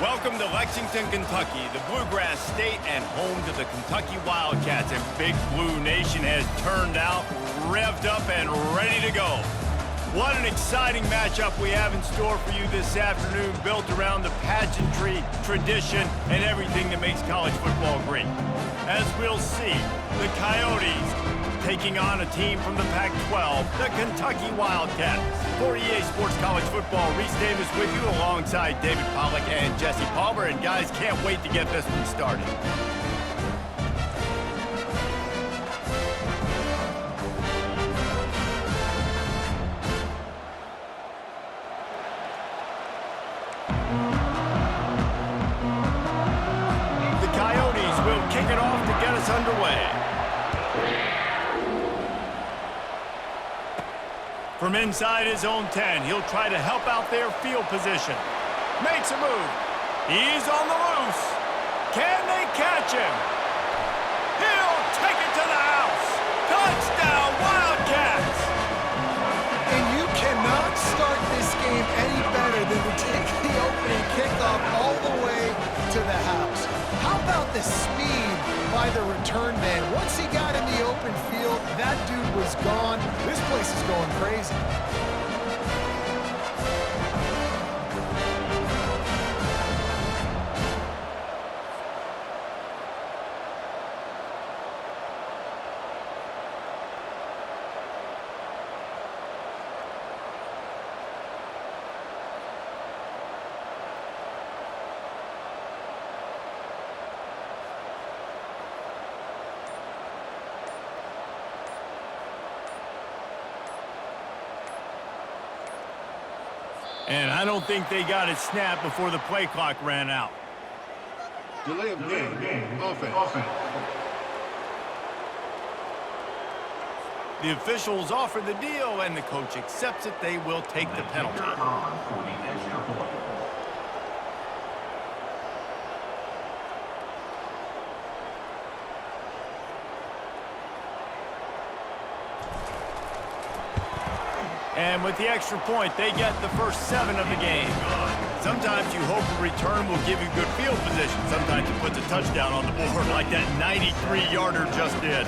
Welcome to Lexington, Kentucky, the Bluegrass State and home to the Kentucky Wildcats. And Big Blue Nation has turned out, revved up, and ready to go. What an exciting matchup we have in store for you this afternoon, built around the pageantry, tradition, and everything that makes college football great. As we'll see, the Coyotes taking on a team from the Pac-12, the Kentucky Wildcats. For EA Sports College Football, Reese Davis with you alongside David Pollack and Jesse Palmer. And guys, can't wait to get this one started. The Coyotes will kick it off to get us underway. From inside his own 10, he'll try to help out their field position. Makes a move. He's on the loose. Can they catch him? He'll take it to the house. Touchdown, Wildcats! And you cannot start this game any better than to take the opening kickoff all the way to the house. How about the speed by the return man? Once he got in the open field, that dude was gone. This place is going crazy. And I don't think they got it snapped before the play clock ran out. Delay of game. Offense. The officials offer the deal, and the coach accepts it. They will take the penalty. And with the extra point, they get the first 7 of the game. Sometimes you hope a return will give you good field position. Sometimes it puts a touchdown on the board like that 93-yarder just did.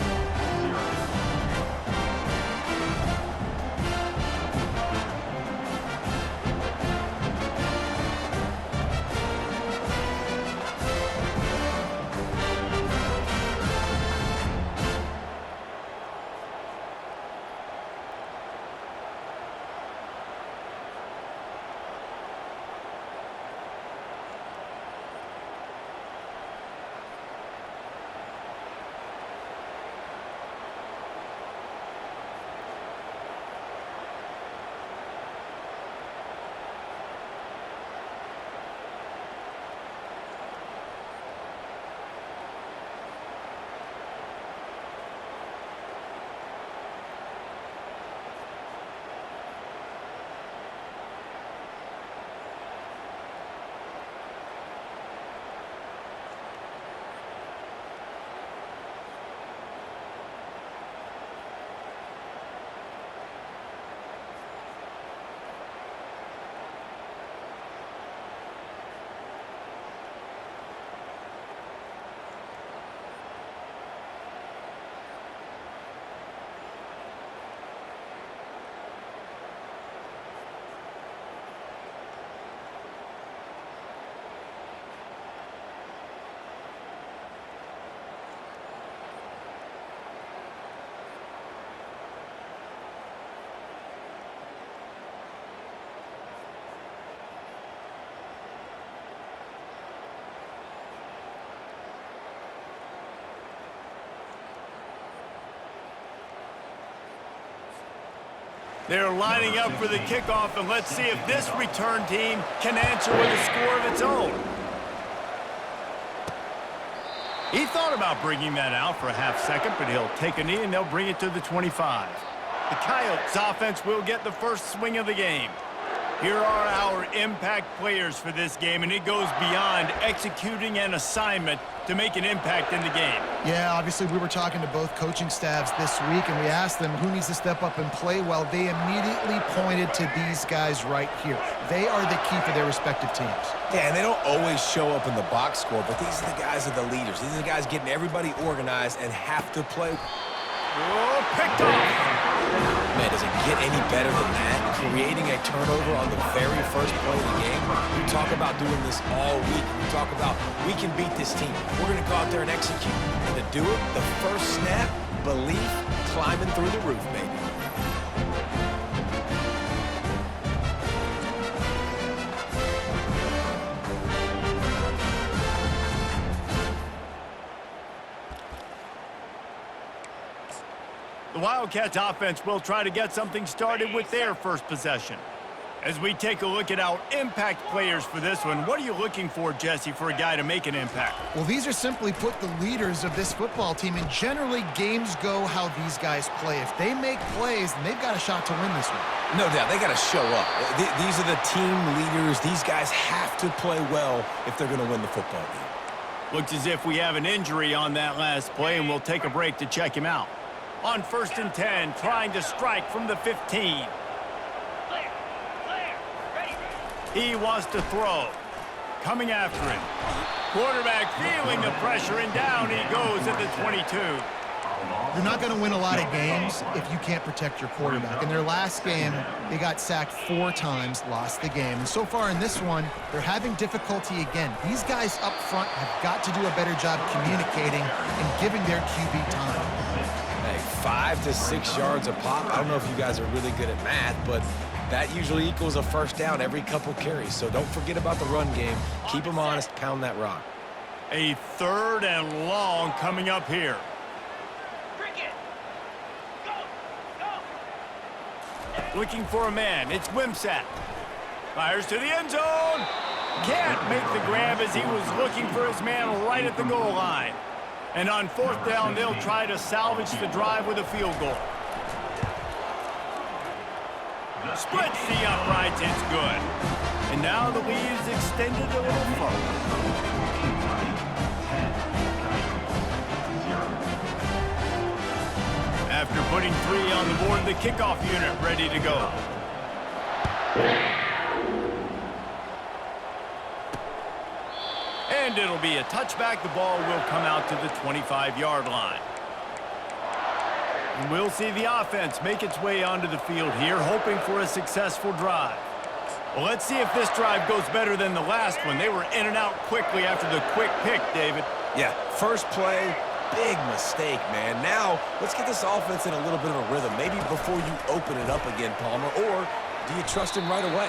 They're lining up for the kickoff, and let's see if this return team can answer with a score of its own. He thought about bringing that out for a half second, but he'll take a knee and they'll bring it to the 25. The Coyotes offense will get the first swing of the game. Here are our impact players for this game, and it goes beyond executing an assignment to make an impact in the game. Yeah, obviously we were talking to both coaching staffs this week, and we asked them who needs to step up and play well. They immediately pointed to these guys right here. They are the key for their respective teams. Yeah, and they don't always show up in the box score, but these are the guys that are the leaders. These are the guys getting everybody organized and have to play. Oh, picked off! Man, does it get any better than that? Creating a turnover on the very first play of the game. We talk about doing this all week. We talk about we can beat this team. We're going to go out there and execute. And to do it, the first snap, belief, climbing through the roof, baby. The Wildcats offense will try to get something started with their first possession. As we take a look at our impact players for this one, what are you looking for, Jesse, for a guy to make an impact? Well, these are simply put the leaders of this football team, and generally games go how these guys play. If they make plays, then they've got a shot to win this one. No doubt, they got to show up. These are the team leaders. These guys have to play well if they're going to win the football game. Looks as if we have an injury on that last play, and we'll take a break to check him out. On 1st and 10, trying to strike from the 15. He wants to throw. Coming after him. Quarterback feeling the pressure, and down he goes at the 22. You're not going to win a lot of games if you can't protect your quarterback. In their last game, they got sacked 4 times, lost the game. And so far in this one, they're having difficulty again. These guys up front have got to do a better job communicating and giving their QB time. 5 to 6 yards a pop. I don't know if you guys are really good at math, but that usually equals a first down every couple carries. So don't forget about the run game. Keep them honest, pound that rock. A 3rd and long coming up here. Looking for a man. It's Wimsatt. Fires to the end zone. Can't make the grab as he was looking for his man right at the goal line. And on 4th down, they'll try to salvage the drive with a field goal. Splits the uprights, it's good. And now the lead is extended a little further. After putting 3 on the board, the kickoff unit ready to go. And it'll be a touchback. The ball will come out to the 25-yard line. And we'll see the offense make its way onto the field here, hoping for a successful drive. Well, let's see if this drive goes better than the last one. They were in and out quickly after the quick pick, David. Yeah, first play, big mistake, man. Now, let's get this offense in a little bit of a rhythm. Maybe before you open it up again, Palmer, or do you trust him right away?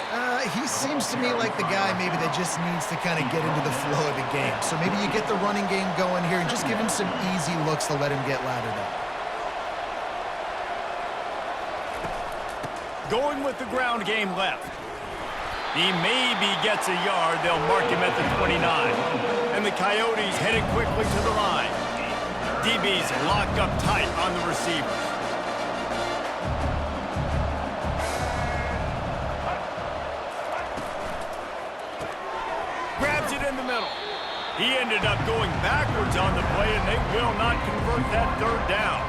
He seems to me like the guy maybe that just needs to kind of get into the flow of the game. So maybe you get the running game going here and just give him some easy looks to let him get lathered up. Going with the ground game left. He maybe gets a yard. They'll mark him at the 29. And the Coyotes headed quickly to the line. DB's locked up tight on the receivers. Grabs it in the middle. He ended up going backwards on the play, and they will not convert that 3rd down.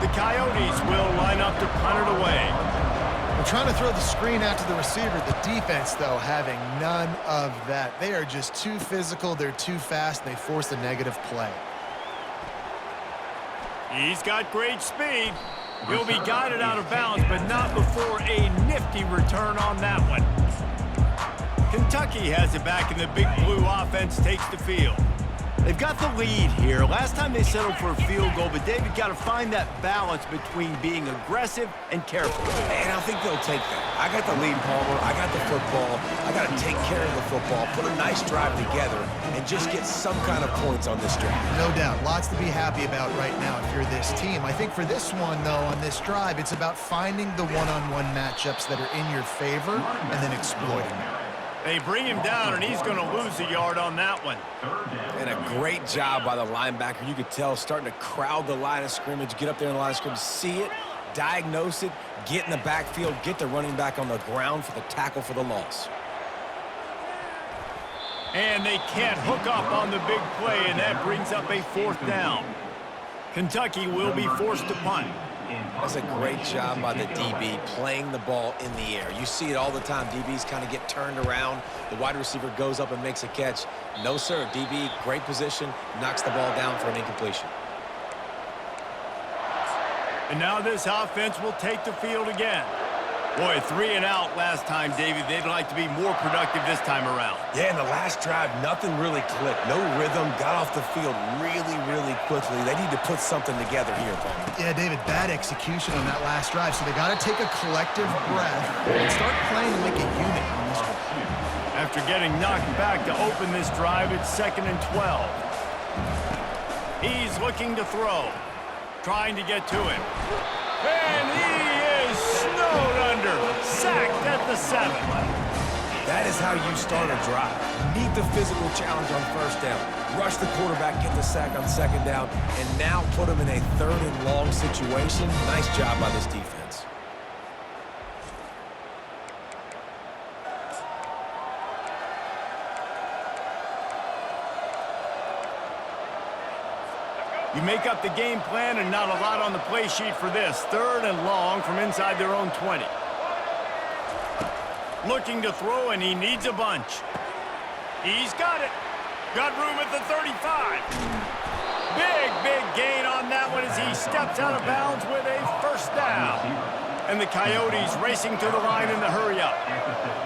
The Coyotes will line up to punt it away. They're trying to throw the screen out to the receiver. The defense, though, having none of that. They are just too physical. They're too fast. And they force a negative play. He's got great speed. He'll be guided out of bounds, but not before a nifty return on that one. Kentucky has it back, and the Big Blue offense takes the field. They've got the lead here. Last time they settled for a field goal, but David got to find that balance between being aggressive and careful. And I think they'll take that. I got the lead, Palmer. I got the football. I got to take care of the football, put a nice drive together, and just get some kind of points on this drive. No doubt. Lots to be happy about right now if you're this team. I think for this one, though, on this drive, it's about finding the one-on-one matchups that are in your favor and then exploiting them. They bring him down, and he's going to lose a yard on that one. And a great job by the linebacker. You could tell starting to crowd the line of scrimmage, get up there in the line of scrimmage, see it, diagnose it, get in the backfield, get the running back on the ground for the tackle for the loss. And they can't hook up on the big play, and that brings up a 4th down. Kentucky will be forced to punt. That's a great job by the DB playing the ball in the air. You see it all the time. DBs kind of get turned around. The wide receiver goes up and makes a catch. No, sir. DB, great position, knocks the ball down for an incompletion. And now this offense will take the field again. Boy, 3 and out last time, David. They'd like to be more productive this time around. Yeah, in the last drive, nothing really clicked. No rhythm, got off the field really, really quickly. They need to put something together here, Paul. Yeah, David, bad execution on that last drive. So they got to take a collective breath and start playing like a unit on this one. After getting knocked back to open this drive, it's 2nd and 12. He's looking to throw, trying to get to him. And he is snowed under, sacked at the 7. That is how you start a drive. Meet the physical challenge on 1st down. Rush the quarterback, get the sack on 2nd down, and now put him in a 3rd and long situation. Nice job by this defense. You make up the game plan and not a lot on the play sheet for this. 3rd and long from inside their own 20. Looking to throw, and he needs a bunch. He's got it. Got room at the 35. Big gain on that one as he steps out of bounds with a 1st down. And the Coyotes racing to the line in the hurry-up.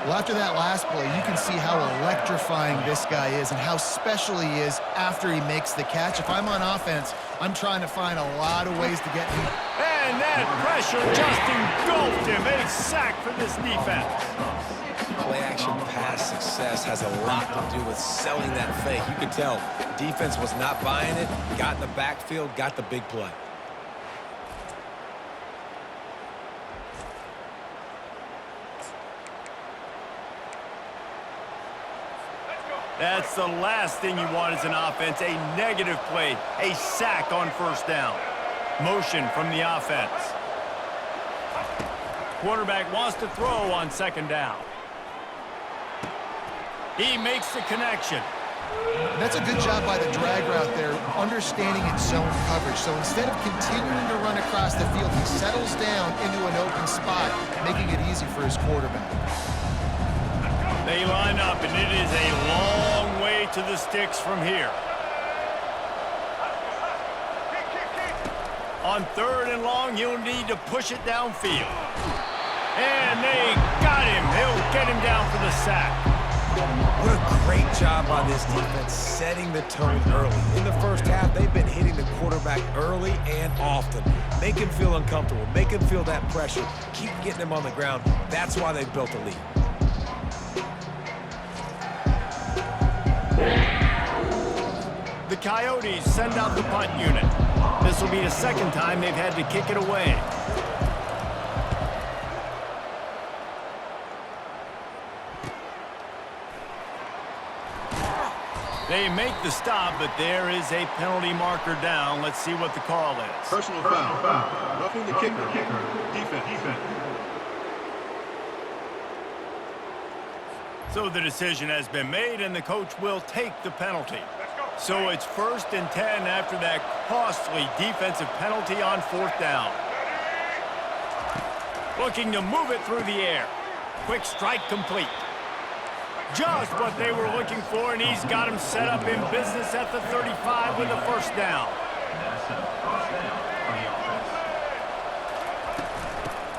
Well, after that last play, you can see how electrifying this guy is and how special he is after he makes the catch. If I'm on offense, I'm trying to find a lot of ways to get him. And that pressure just engulfed him. A sack for this defense. Play-action pass success has a lot to do with selling that fake. You could tell defense was not buying it, got in the backfield, got the big play. That's the last thing you want as an offense, a negative play, a sack on 1st down. Motion from the offense. Quarterback wants to throw on 2nd down. He makes the connection. And that's a good job by the drag route there, understanding its zone coverage. So instead of continuing to run across the field, he settles down into an open spot, making it easy for his quarterback. They line up, and it is a long way to the sticks from here. On 3rd and long, he'll need to push it downfield. And they got him. He'll get him down for the sack. What a great job by this defense setting the tone early. In the 1st half, they've been hitting the quarterback early and often. Make him feel uncomfortable. Make him feel that pressure. Keep getting him on the ground. That's why they've built a lead. The Coyotes send out the punt unit. This will be the 2nd time they've had to kick it away. They make the stop, but there is a penalty marker down. Let's see what the call is. Personal foul. Roughing the kicker. Defense. So the decision has been made, and the coach will take the penalty. So it's 1st and 10 after that costly defensive penalty on 4th down. Looking to move it through the air. Quick strike complete. Just what they were looking for, and he's got him set up in business at the 35 with a 1st down.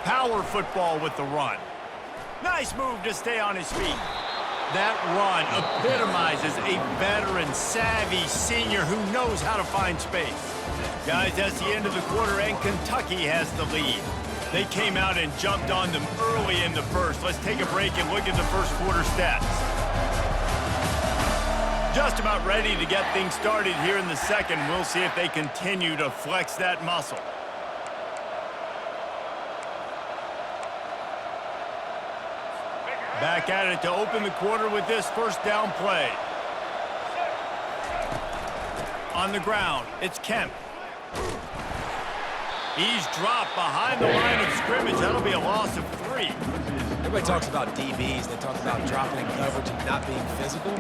Power football with the run. Nice move to stay on his feet. That run epitomizes a veteran, savvy senior who knows how to find space. Guys, that's the end of the quarter, and Kentucky has the lead. They came out and jumped on them early in the 1st. Let's take a break and look at the 1st quarter stats. Just about ready to get things started here in the 2nd. We'll see if they continue to flex that muscle. Back at it to open the quarter with this 1st down play. On the ground, it's Kemp. He's dropped behind the line of scrimmage. That'll be a loss of 3. Everybody talks about DBs. They talk about dropping in coverage and not being physical.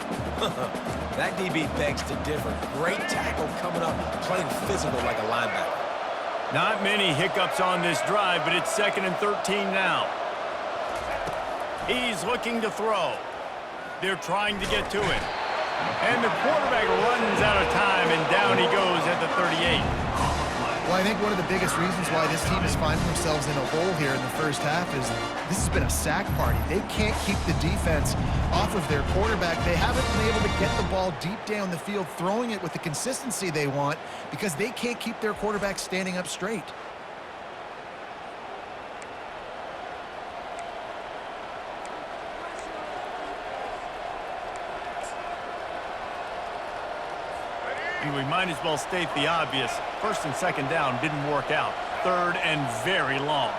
That DB begs to differ. Great tackle coming up, playing physical like a linebacker. Not many hiccups on this drive, but it's 2nd and 13 now. He's looking to throw. They're trying to get to it. And the quarterback runs out of time, and down he goes at the 38. Well, I think one of the biggest reasons why this team is finding themselves in a hole here in the first half is this has been a sack party. They can't keep the defense off of their quarterback. They haven't been able to get the ball deep down the field, throwing it with the consistency they want because they can't keep their quarterback standing up straight. We might as well state the obvious. 1st and 2nd down didn't work out. 3rd and very long.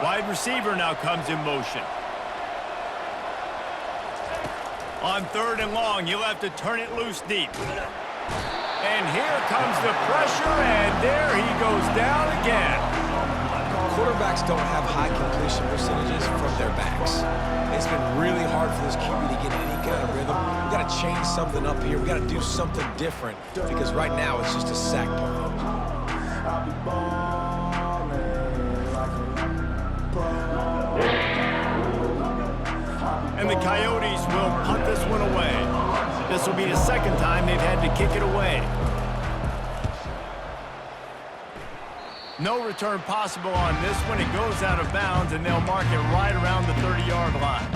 Wide receiver now comes in motion. On 3rd and long, you'll have to turn it loose deep. And here comes the pressure, and there he goes down again. Quarterbacks don't have high completion percentages from their backs. It's been really hard for this QB to get any kind of rhythm. We've got to change something up here. We've got to do something different because right now it's just a sack party. And the Coyotes will punt this one away. This will be the 2nd time they've had to kick it away. No return possible on this one. It goes out of bounds, and they'll mark it right around the 30-yard line.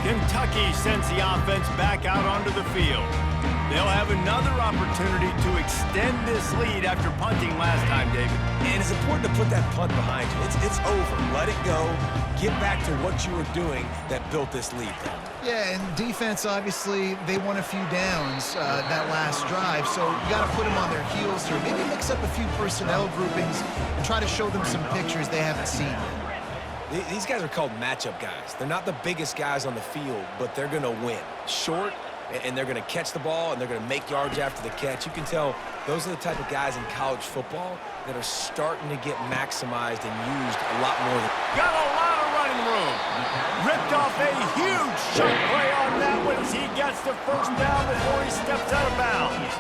Kentucky sends the offense back out onto the field. They'll have another opportunity to extend this lead after punting last time, David. And it's important to put that punt behind you. It's over. Let it go. Get back to what you were doing that built this lead. Yeah, and defense, obviously, they won a few downs that last drive, so you got to put them on their heels here. Maybe mix up a few personnel groupings and try to show them some pictures they haven't seen yet. These guys are called matchup guys. They're not the biggest guys on the field, but they're going to win. Short, and they're going to catch the ball, and they're going to make yards after the catch. You can tell those are the type of guys in college football that are starting to get maximized and used a lot more. Got a lot of running room. Ripped off a huge chunk play on that one as he gets the 1st down before he steps out of bounds.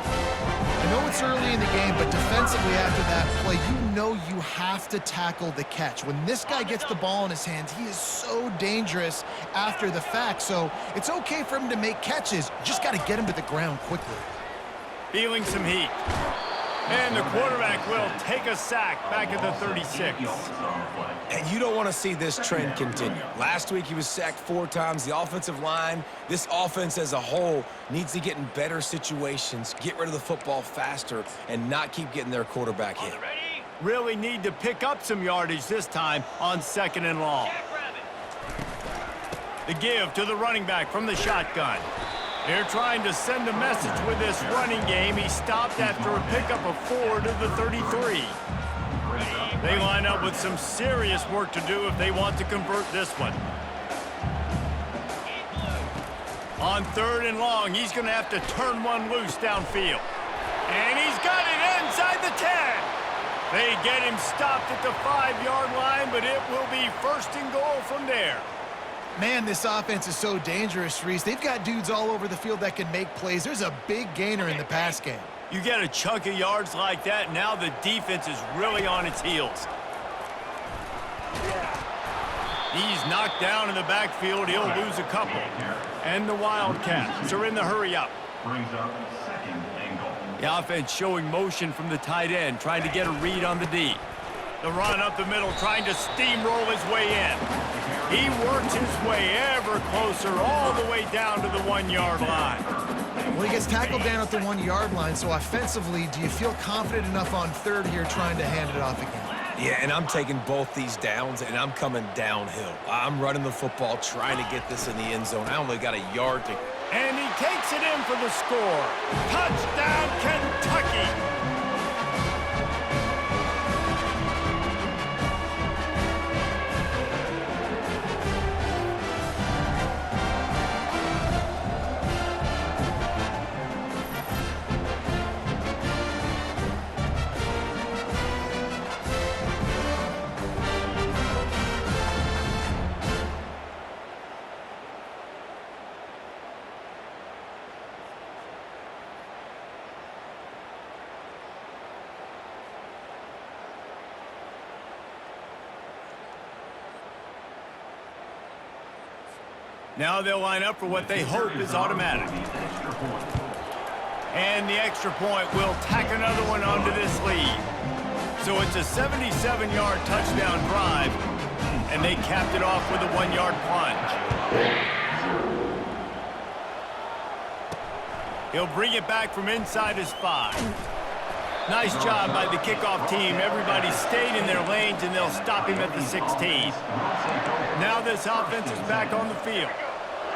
I know it's early in the game, but defensively after that play, you know you have to tackle the catch. When this guy gets the ball in his hands, he is so dangerous after the fact. So it's okay for him to make catches. You just got to get him to the ground quickly. Feeling some heat. And the quarterback will take a sack back at the 36. And you don't want to see this trend continue. Last week he was sacked 4 times. The offensive line, this offense as a whole, needs to get in better situations, get rid of the football faster, and not keep getting their quarterback hit. Really need to pick up some yardage this time on 2nd and long. The give to the running back from the shotgun. They're trying to send a message with this running game. He stopped after a pickup of 4 to the 33. They line up with some serious work to do if they want to convert this one. On 3rd and long, he's going to have to turn one loose downfield. And he's got it inside the 10. They get him stopped at the 5-yard line, but it will be 1st and goal from there. Man, this offense is so dangerous, Reese. They've got dudes all over the field that can make plays. There's a big gainer in the pass game. You get a chunk of yards like that, now the defense is really on its heels. He's knocked down in the backfield. He'll lose a couple. And the Wildcats are in the hurry-up. The offense showing motion from the tight end, trying to get a read on the D. The run up the middle, trying to steamroll his way in. He works his way ever closer, all the way down to the 1-yard line. Well, he gets tackled down at the 1-yard line, so offensively, do you feel confident enough on 3rd here trying to hand it off again? Yeah, and I'm taking both these downs, and I'm coming downhill. I'm running the football, trying to get this in the end zone. I only got a yard to... And he takes it in for the score. Touchdown, Kentucky! Now they'll line up for what they hope is automatic. And the extra point will tack another one onto this lead. So it's a 77-yard touchdown drive, and they capped it off with a 1-yard plunge. He'll bring it back from inside his 5. Nice job by the kickoff team. Everybody stayed in their lanes, and they'll stop him at the 16. Now this offense is back on the field.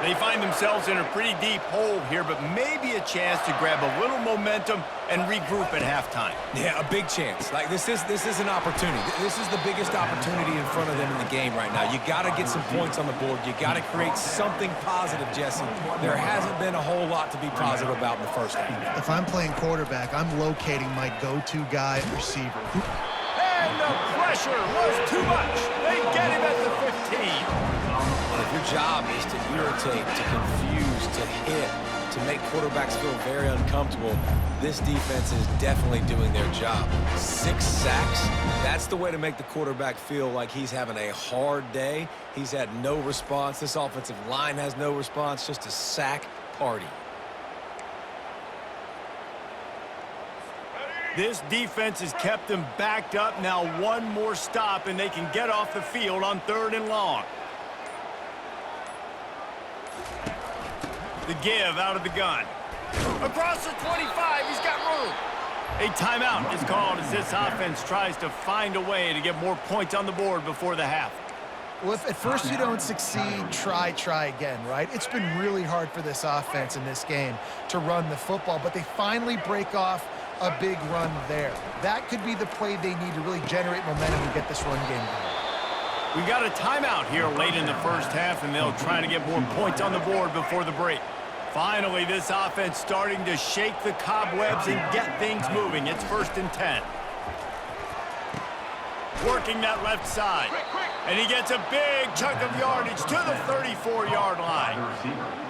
They find themselves in a pretty deep hole here, but maybe a chance to grab a little momentum and regroup at halftime. Yeah, a big chance. Like, this is an opportunity. This is the biggest opportunity in front of them in the game right now. You got to get some points on the board. You got to create something positive, Jesse. There hasn't been a whole lot to be positive about in the first half. If I'm playing quarterback, I'm locating my go-to guy at receiver. And the pressure was too much. They get him at the 15. And if your job is to irritate, to confuse, to hit, to make quarterbacks feel very uncomfortable, this defense is definitely doing their job. 6 sacks, that's the way to make the quarterback feel like he's having a hard day. He's had no response. This offensive line has no response, just a sack party. This defense has kept them backed up. Now one more stop, and they can get off the field on 3rd and long. The give out of the gun. Across the 25, he's got room. A timeout is called as this offense tries to find a way to get more points on the board before the half. Well, if at first you don't succeed, try again, right? It's been really hard for this offense in this game to run the football, but they finally break off a big run there. That could be the play they need to really generate momentum and get this run game going. We got a timeout here late in the first half, and they'll try to get more points on the board before the break. Finally, this offense starting to shake the cobwebs and get things moving. It's 1st and 10. Working that left side. And he gets a big chunk of yardage to the 34-yard line.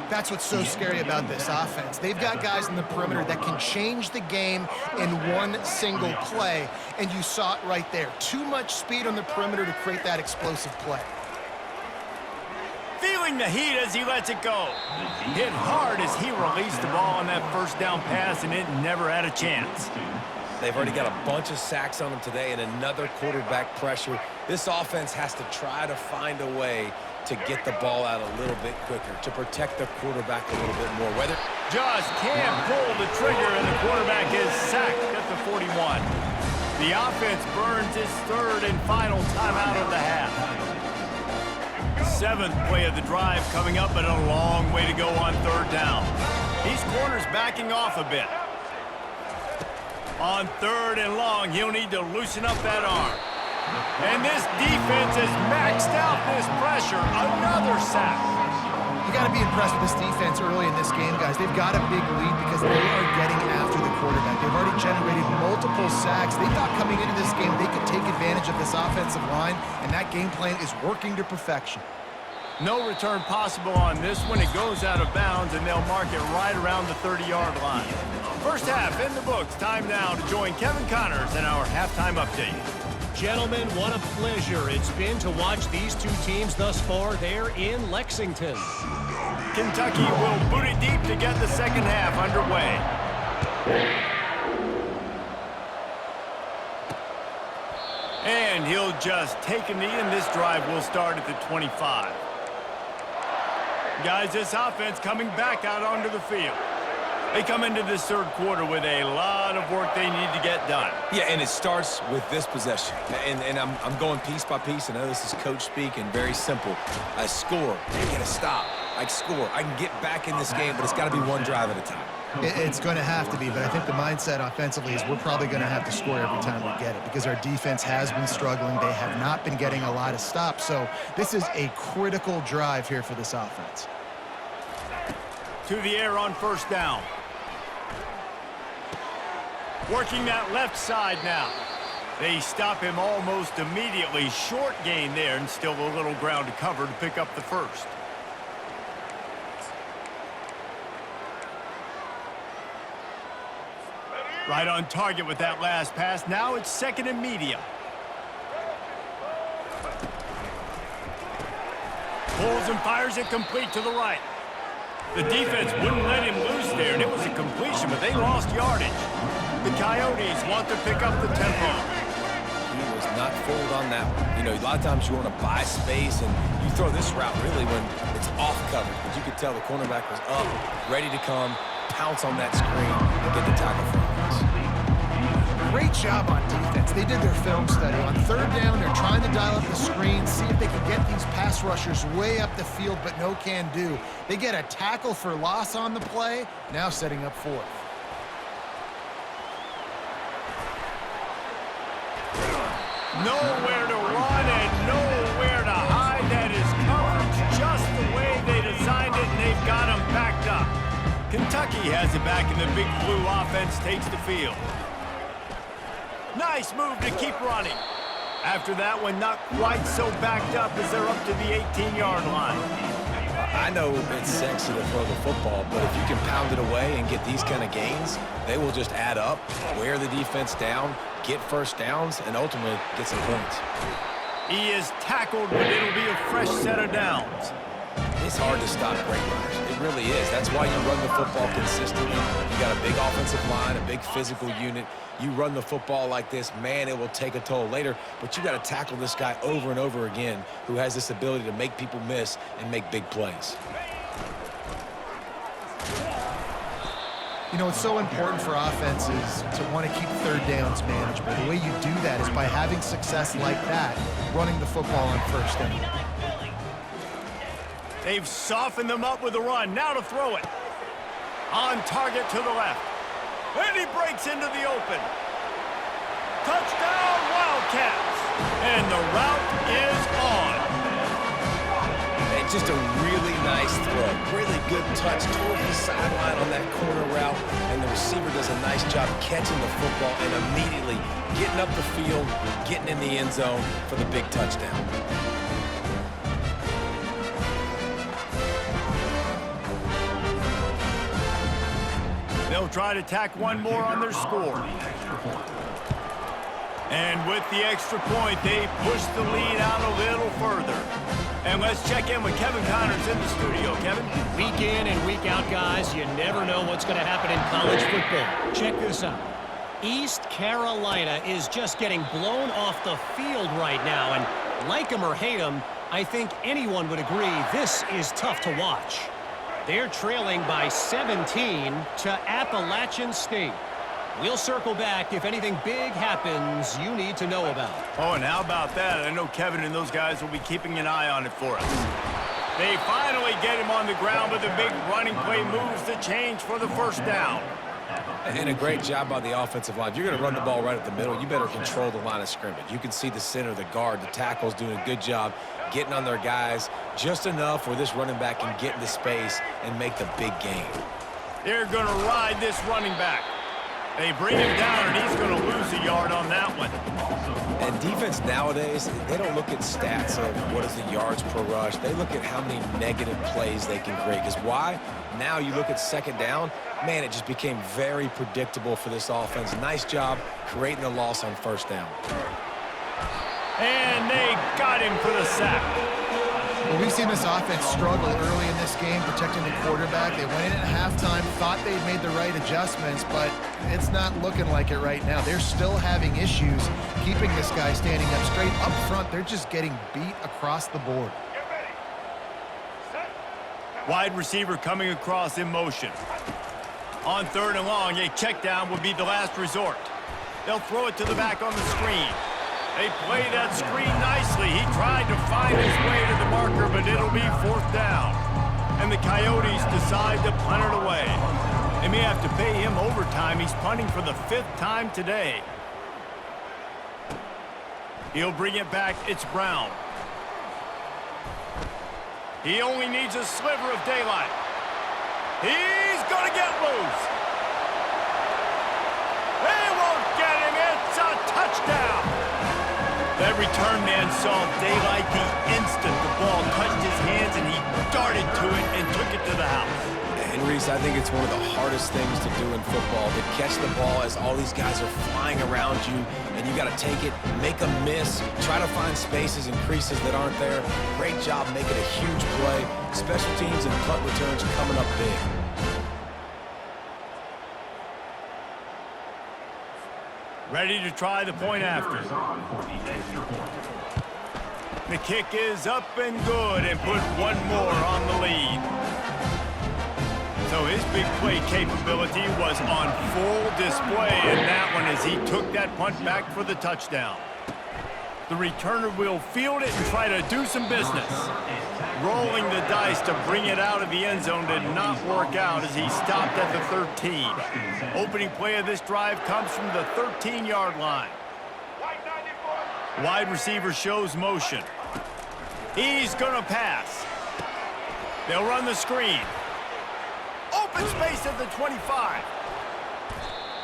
That's what's so scary about this offense. They've got guys in the perimeter that can change the game in one single play, and you saw it right there. Too much speed on the perimeter to create that explosive play. Feeling the heat as he lets it go. Hit hard as he released the ball on that first down pass, and it never had a chance. They've already got a bunch of sacks on them today and another quarterback pressure. This offense has to try to find a way to get the ball out a little bit quicker, to protect the quarterback a little bit more. Just can't pull the trigger, and the quarterback is sacked at the 41. The offense burns its 3rd and final timeout of the half. 7th play of the drive coming up, but a long way to go on 3rd down. These corners backing off a bit. On 3rd and long, he'll need to loosen up that arm. And this defense has maxed out this pressure. Another sack. You got to be impressed with this defense early in this game, guys. They've got a big lead because they are getting after the quarterback. They've already generated multiple sacks. They thought coming into this game they could take advantage of this offensive line, and that game plan is working to perfection. No return possible on this one. It goes out of bounds, and they'll mark it right around the 30-yard line. First half in the books. Time now to join Kevin Connors in our halftime update. Gentlemen, what a pleasure it's been to watch these two teams thus far there in Lexington. Kentucky will boot it deep to get the second half underway. And he'll just take a knee, and this drive will start at the 25. Guys, this offense coming back out onto the field. They come into this 3rd quarter with a lot of work they need to get done. Yeah, and it starts with this possession. And I'm going piece by piece. I know this is coach speak and very simple. I score. I get a stop. I score. I can get back in this game, but it's got to be one drive at a time. It's going to have to be, but I think the mindset offensively is we're probably going to have to score every time we get it because our defense has been struggling. They have not been getting a lot of stops, so this is a critical drive here for this offense. To the air on 1st down. Working that left side now. They stop him almost immediately. Short gain there, and still a little ground to cover to pick up the 1st. Right on target with that last pass. Now it's 2nd and medium. pulls and fires it complete to the right. The defense wouldn't let him loose there, and it was a completion, but they lost yardage. The Coyotes want to pick up the tempo. He was not fooled on that one. You know, a lot of times you want to buy space, and you throw this route really when it's off coverage. But you could tell the cornerback was up, ready to come, pounce on that screen, and get the tackle for him. Great job on defense. They did their film study. On third down, they're trying to dial up the screen, see if they can get these pass rushers way up the field, but no can do. They get a tackle for loss on the play, now setting up fourth. Nowhere to run and nowhere to hide. That is coverage just the way they designed it, and they've got them backed up. Kentucky has it back, and the Big Blue offense takes the field. Nice move to keep running. After that one, not quite so backed up as they're up to the 18-yard line. I know it's sexy to throw the football, but if you can pound it away and get these kind of gains, they will just add up, wear the defense down, get first downs, and ultimately get some points. He is tackled, but it'll be a fresh set of downs. It's hard to stop great runners. It really is. That's why you run the football consistently. You got a big offensive line, a big physical unit. You run the football like this, man, it will take a toll later. But you got to tackle this guy over and over again who has this ability to make people miss and make big plays. You know, it's so important for offenses to want to keep third downs manageable. The way you do that is by having success like that, running the football on first down. They've softened them up with a run. Now to throw it. On target to the left. And he breaks into the open. Touchdown, Wildcats. And the route is on. And just a really nice throw. Really good touch towards the sideline on that corner route. And the receiver does a nice job catching the football and immediately getting up the field, getting in the end zone for the big touchdown. They'll try to tack one more on their score. And with the extra point, they push the lead out a little further. And let's check in with Kevin Connors in the studio. Kevin? Week in and week out, guys, you never know what's going to happen in college football. Check this out. East Carolina is just getting blown off the field right now. And like them or hate them, I think anyone would agree this is tough to watch. They're trailing by 17 to Appalachian State. We'll circle back if anything big happens you need to know about. Oh, and how about that? I know Kevin and those guys will be keeping an eye on it for us. They finally get him on the ground, but the big running play moves the change for the first down. And a great job by the offensive line. If you're going to run the ball right at the middle, you better control the line of scrimmage. You can see the center, the guard, the tackle's doing a good job getting on their guys just enough where this running back can get into space and make the big game. They're going to ride this running back. They bring him down, and he's going to lose a yard on that one. And defense nowadays, they don't look at stats of what is the yards per rush. They look at how many negative plays they can create. Because why? Now you look at second down, man, it just became very predictable for this offense. Nice job creating a loss on first down. And they got him for the sack. Well, we've seen this offense struggle early in this game protecting the quarterback. They went in at halftime, thought they'd made the right adjustments, but it's not looking like it right now. They're still having issues keeping this guy standing up straight. Up front, they're just getting beat across the board. Wide receiver coming across in motion. On third and long, a check down would be the last resort. They'll throw it to the back on the screen. They play that screen nicely. He tried to find his way to the marker, but it'll be fourth down. And the Coyotes decide to punt it away. They may have to pay him overtime. He's punting for the 5th time today. He'll bring it back. It's Brown. He only needs a sliver of daylight. He's going to get loose. They won't get him. It's a touchdown. That return man saw daylight the instant the ball touched his hands, and he darted to it and took it to the house. Henry Reese, I think it's one of the hardest things to do in football, to catch the ball as all these guys are flying around you, and you got to take it, make a miss, try to find spaces and creases that aren't there. Great job making a huge play. Special teams and punt returns coming up big. Ready to try the point after. The kick is up and good and put one more on the lead. So his big play capability was on full display in that one as he took that punt back for the touchdown. The returner will field it and try to do some business. Rolling the dice to bring it out of the end zone did not work out as he stopped at the 13. Opening play of this drive comes from the 13-yard line. Wide receiver shows motion. He's going to pass. They'll run the screen. Open space at the 25.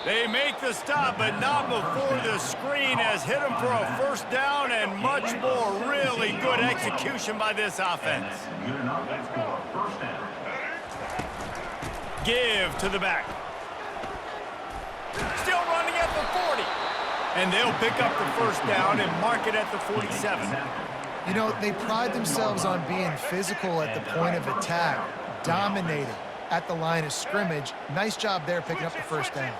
They make the stop, but not before the screen has hit him for a first down and much more. Really good execution by this offense. Give to the back. Still running at the 40. And they'll pick up the first down and mark it at the 47. You know, they pride themselves on being physical at the point of attack, dominating at the line of scrimmage. Nice job there picking up the first down.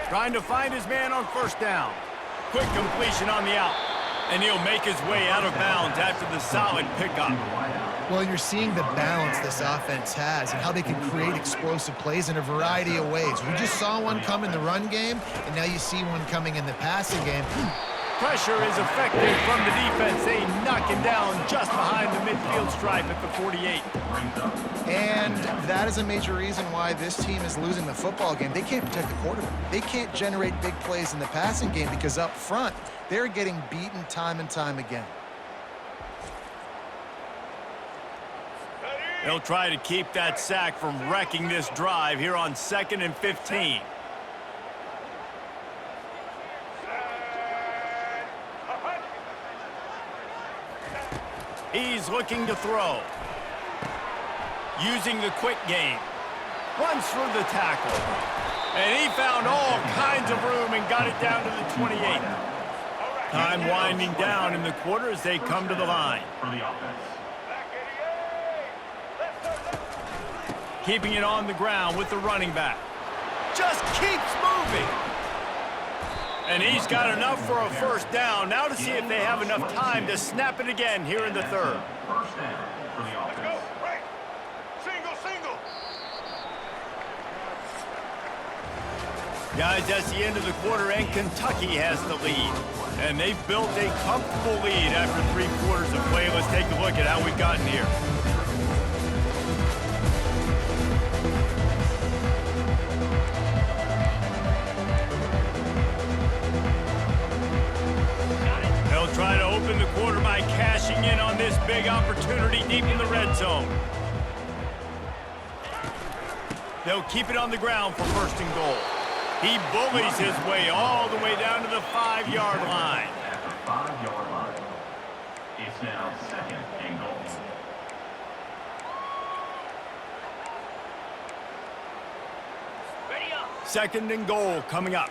Trying to find his man on first down. Quick completion on the out. And he'll make his way out of bounds after the solid pickup. Well, you're seeing the balance this offense has and how they can create explosive plays in a variety of ways. We just saw one come in the run game, and now you see one coming in the passing game. Pressure is effective from the defense. They knock him down just behind the midfield stripe at the 48. And that is a major reason why this team is losing the football game. They can't protect the quarterback. They can't generate big plays in the passing game because up front, they're getting beaten time and time again. They'll try to keep that sack from wrecking this drive here on 2nd and 15. He's looking to throw. Using the quick game. Runs through the tackle. And he found all kinds of room and got it down to the 28. Time winding down in the quarter as they come to the line. Keeping it on the ground with the running back. Just keeps moving. And he's got enough for a first down. Now to see if they have enough time to snap it again here in the third. Let's go. Right. Single. Guys, that's the end of the quarter, and Kentucky has the lead. And they've built a comfortable lead after 3 quarters of play. Let's take a look at how we've gotten here. They'll try to open the quarter by cashing in on this big opportunity deep in the red zone. They'll keep it on the ground for first and goal. He bullies his way all the way down to the 5-yard line. At the 5-yard line, it's now 2nd and goal. Ready up. 2nd and goal coming up.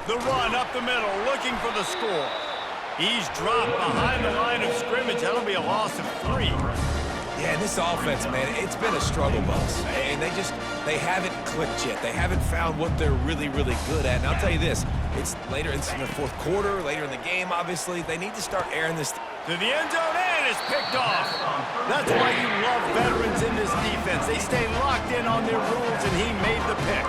The run up the middle, looking for the score. He's dropped behind the line of scrimmage. That'll be a loss of 3. Yeah, this offense, man, it's been a struggle bus. And they haven't clicked yet. They haven't found what they're really, really good at. And I'll tell you this, it's later, it's in the 4th quarter, later in the game, obviously. They need to start airing this. To the end zone, and it's picked off. That's why you love veterans in this defense. They stay locked in on their rules, and he made the pick.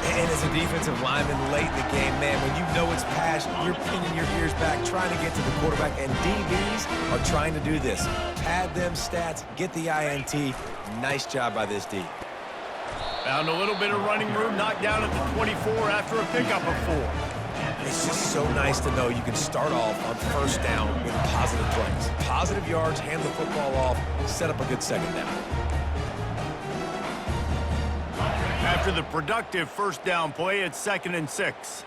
And as a defensive lineman late in the game, man, when you know it's past, you're pinning your ears back, trying to get to the quarterback, and DBs are trying to do this. Pad them stats, get the INT. Nice job by this D. Found a little bit of running room, knocked down at the 24 after a pickup of 4. It's just so nice to know you can start off on first down with positive plays. Positive yards, hand the football off, set up a good second down. After the productive first down play, it's 2nd and 6.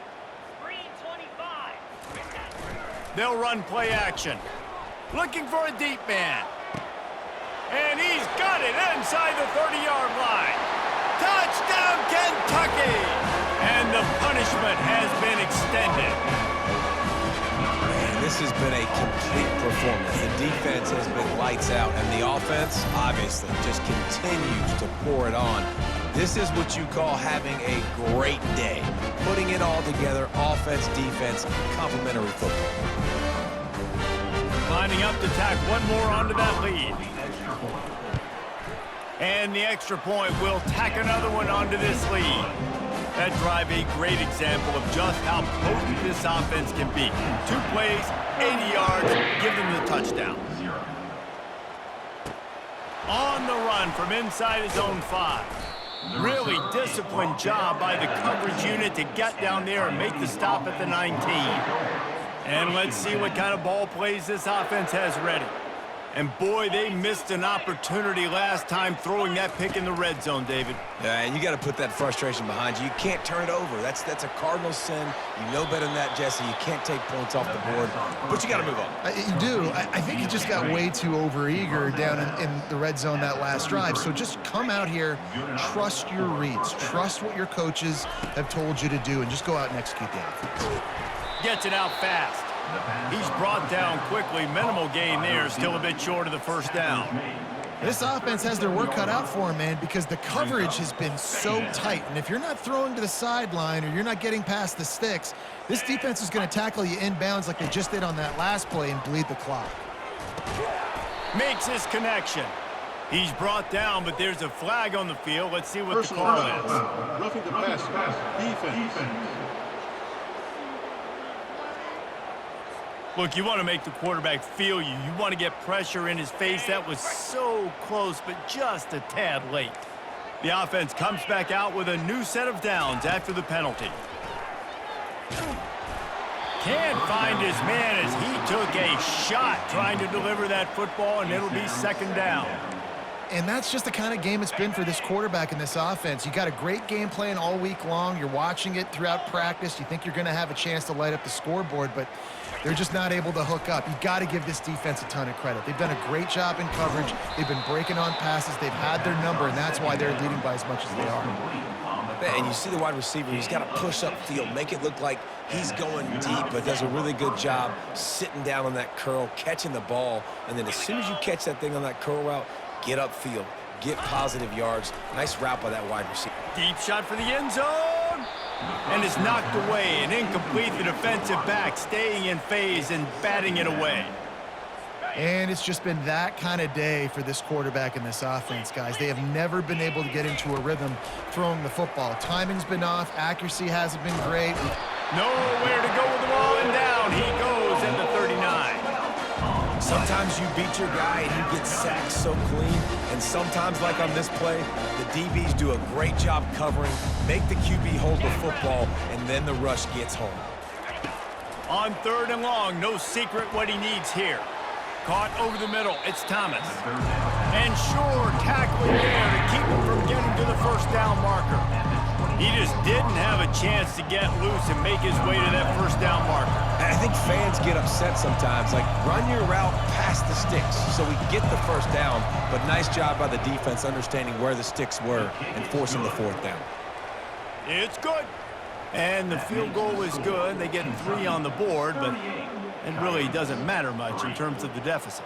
They'll run play action. Looking for a deep man. And he's got it inside the 30-yard line. Touchdown, Kentucky! And the punishment has been extended. Man, this has been a complete performance. The defense has been lights out, and the offense, obviously, just continues to pour it on. This is what you call having a great day. Putting it all together, offense, defense, complementary football. Lining up to tack one more onto that lead. And the extra point will tack another one onto this lead. That drive a great example of just how potent this offense can be. 2 plays, 80 yards, give them the touchdown. On the run from inside his own 5. Really disciplined job by the coverage unit to get down there and make the stop at the 19. And let's see what kind of ball plays this offense has ready. And boy, they missed an opportunity last time throwing that pick in the red zone, David. Yeah, and you got to put that frustration behind you. You can't turn it over. That's a cardinal sin. You know better than that, Jesse. You can't take points off the board, but you got to move on. You do. I think he just got way too overeager down in the red zone that last drive. So just come out here, trust your reads, trust what your coaches have told you to do, and just go out and execute the offense. Gets it out fast. He's brought down quickly. Minimal gain there, still a bit short of the first down. This offense has their work cut out for him, man, because the coverage has been so tight. And if you're not throwing to the sideline or you're not getting past the sticks, this defense is going to tackle you inbounds like they just did on that last play and bleed the clock. Makes his connection. He's brought down, but there's a flag on the field. Let's see what the call is. Roughing the passer. Defense. Look, you want to make the quarterback feel you. You want to get pressure in his face. That was so close, but just a tad late. The offense comes back out with a new set of downs after the penalty. Can't find his man as he took a shot trying to deliver that football, and it'll be 2nd down. And that's just the kind of game it's been for this quarterback in this offense. You got a great game plan all week long. You're watching it throughout practice. You think you're going to have a chance to light up the scoreboard, but they're just not able to hook up. You got to give this defense a ton of credit. They've done a great job in coverage. They've been breaking on passes. They've had their number, and that's why they're leading by as much as they are. And you see the wide receiver, he's got to push upfield, make it look like he's going deep, but does a really good job sitting down on that curl, catching the ball, and then as soon as you catch that thing on that curl route, get upfield, get positive yards. Nice route by that wide receiver. Deep shot for the end zone. And is knocked away and incomplete. The defensive back staying in phase and batting it away. And it's just been that kind of day for this quarterback and this offense, guys. They have never been able to get into a rhythm throwing the football. Timing's been off. Accuracy hasn't been great. Nowhere to go with the ball, and down he goes at the 39. Sometimes you beat your guy and you get sacked so clean, and sometimes, like on this play, the DBs do a great job covering, make the QB hold the football, and then the rush gets home. On 3rd and long, no secret what he needs here. Caught over the middle, it's Thomas. And sure, tackling there to keep him from getting to the first down marker. He just didn't have a chance to get loose and make his way to that first down marker. I think fans get upset sometimes, like run your route past the sticks so we get the first down, but nice job by the defense understanding where the sticks were and forcing the 4th down. It's good. And the field goal is good. They get 3 on the board, but it really doesn't matter much in terms of the deficit.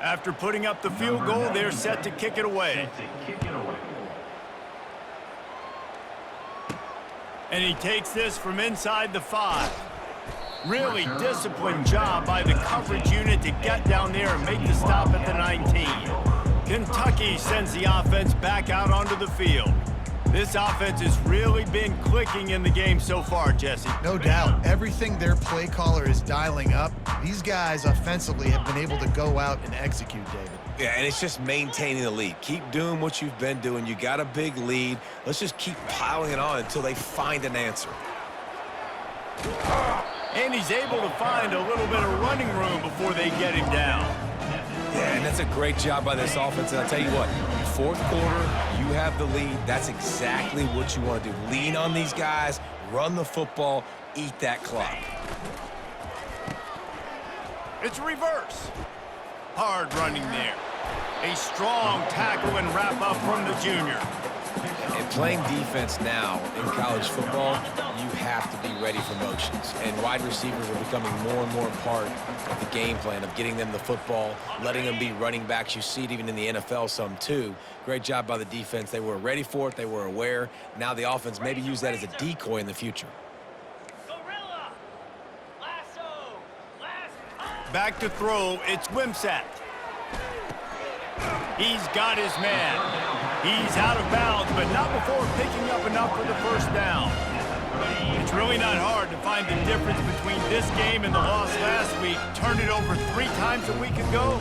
After putting up the field goal, they're set to kick it away. And he takes this from inside the 5. Really disciplined job by the coverage unit to get down there and make the stop at the 19. Kentucky sends the offense back out onto the field. This offense has really been clicking in the game so far, Jesse. No doubt. Everything their play caller is dialing up, these guys offensively have been able to go out and execute, David. Yeah, and it's just maintaining the lead. Keep doing what you've been doing. You got a big lead. Let's just keep piling it on until they find an answer. And he's able to find a little bit of running room before they get him down. Yeah, and that's a great job by this offense. And I'll tell you what, fourth quarter, you have the lead. That's exactly what you want to do. Lean on these guys, run the football, eat that clock. It's reverse. Hard running there. A strong tackle and wrap up from the junior. And playing defense now in college football, you have to be ready for motions. And wide receivers are becoming more and more a part of the game plan of getting them the football, letting them be running backs. You see it even in the NFL some too. Great job by the defense. They were ready for it. They were aware. Now the offense maybe use that as a decoy in the future. Back to throw, it's Wimsatt. He's got his man. He's out of bounds, but not before picking up enough for the first down. It's really not hard to find the difference between this game and the loss last week. Turned it over 3 times a week ago,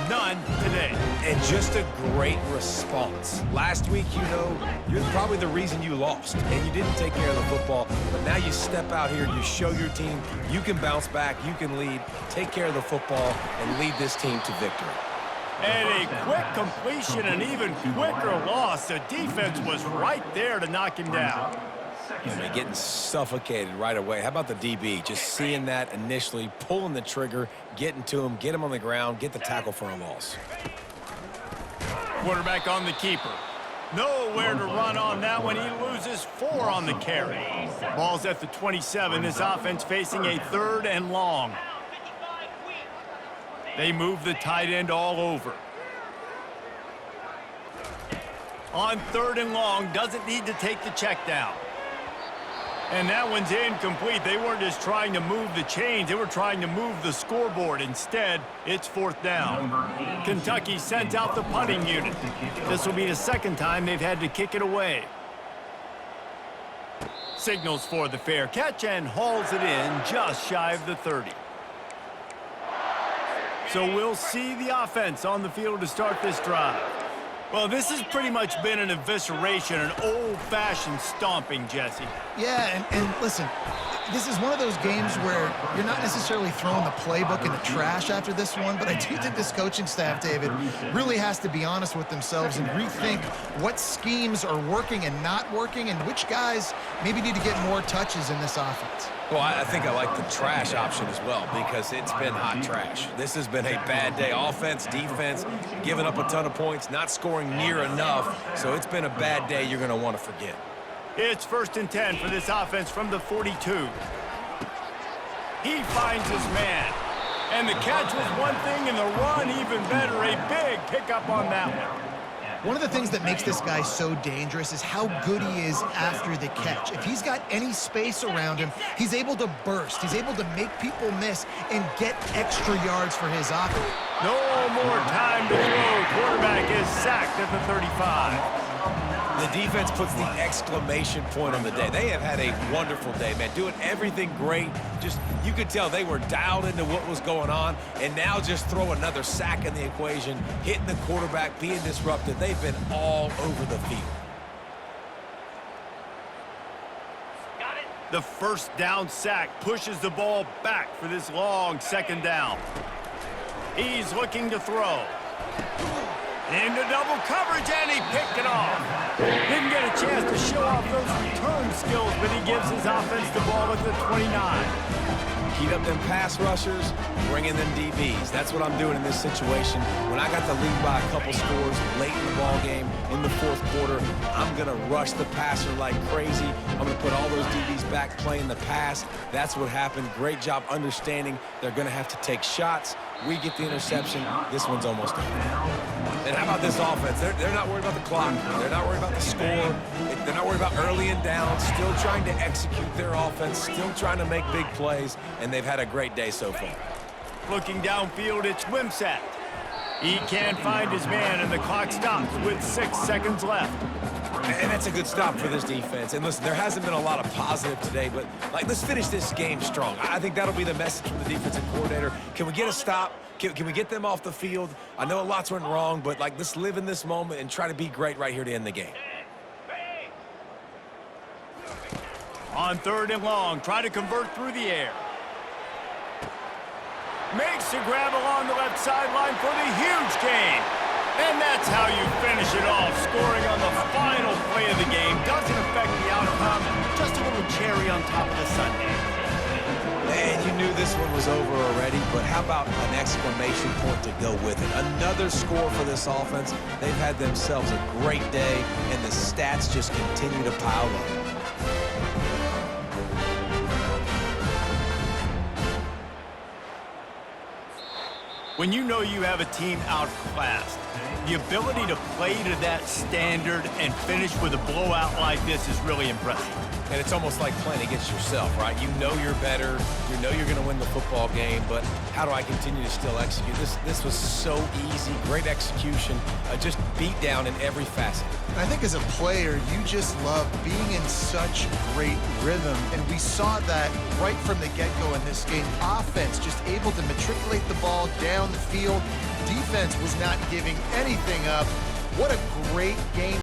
none today. And just a great response. Last week, you know, you're probably the reason you lost, and you didn't take care of the football. But now you step out here, you show your team you can bounce back, you can lead, take care of the football, and lead this team to victory. And a quick completion, an even quicker loss. The defense was right there to knock him down. I mean, getting suffocated right away. How about the DB? Just seeing that initially, pulling the trigger, getting to him, get him on the ground, get the tackle for a loss. Quarterback on the keeper. Nowhere to run on that one. He loses 4 on the carry. Ball's at the 27. This offense facing a 3rd and long. They move the tight end all over. On 3rd and long, doesn't need to take the check down. And that one's incomplete. They weren't just trying to move the chains. They were trying to move the scoreboard. Instead, it's 4th down. Kentucky sends out the punting unit. This will be the 2nd time they've had to kick it away. Signals for the fair catch and hauls it in just shy of the 30. So we'll see the offense on the field to start this drive. Well, this has pretty much been an evisceration, an old-fashioned stomping, Jesse. Yeah, and listen, this is one of those games where you're not necessarily throwing the playbook in the trash after this one, but I do think this coaching staff, David, really has to be honest with themselves and rethink what schemes are working and not working and which guys maybe need to get more touches in this offense. Well, I think I like the trash option as well because it's been hot trash. This has been a bad day. Offense, defense, giving up a ton of points, not scoring near enough. So it's been a bad day you're going to want to forget. It's 1st and 10 for this offense from the 42. He finds his man. And the catch was one thing and the run even better. A big pickup on that one. One of the things that makes this guy so dangerous is how good he is after the catch. If he's got any space around him, he's able to burst. He's able to make people miss and get extra yards for his offense. No more time to throw. Quarterback is sacked at the 35. The defense puts the exclamation point on the day. They have had a wonderful day, man. Doing everything great. Just, you could tell they were dialed into what was going on. And now just throw another sack in the equation, hitting the quarterback, being disrupted. They've been all over the field. The 1st down sack pushes the ball back for this long 2nd down. He's looking to throw. Into double coverage, and he picked it off. Didn't get a chance to show off those return skills, but he gives his offense the ball at the 29. Heat up them pass rushers, bring in them DBs. That's what I'm doing in this situation. When I got the lead by a couple scores late in the ball game, in the 4th quarter, I'm going to rush the passer like crazy. I'm going to put all those DBs back playing the pass. That's what happened. Great job understanding they're going to have to take shots. We get the interception. This one's almost done. And how about this offense? They're not worried about the clock. They're not worried about the score. They're not worried about early and down. Still trying to execute their offense. Still trying to make big plays. And they've had a great day so far. Looking downfield, it's Wimsatt. He can't find his man, and the clock stops with 6 seconds left. And that's a good stop for this defense. And listen, there hasn't been a lot of positive today, but let's finish this game strong. I think that'll be the message from the defensive coordinator. Can we get a stop? Can we get them off the field? I know a lot's went wrong, but let's live in this moment and try to be great right here to end the game. On 3rd and long, try to convert through the air. Makes the grab along the left sideline for the huge gain. And that's how you finish it off. Scoring on the final play of the game doesn't affect the outcome. Just a little cherry on top of the sundae. Man, you knew this one was over already, but how about an exclamation point to go with it? Another score for this offense. They've had themselves a great day, and the stats just continue to pile up. When you know you have a team outclassed, the ability to play to that standard and finish with a blowout like this is really impressive. And it's almost like playing against yourself, right? You know you're better. You know you're going to win the football game, but how do I continue to still execute? This was so easy. Great execution. Just beat down in every facet. I think as a player, you just love being in such great rhythm, and we saw that right from the get-go in this game. Offense just able to matriculate the ball down the field. Defense was not giving anything up. What a great game.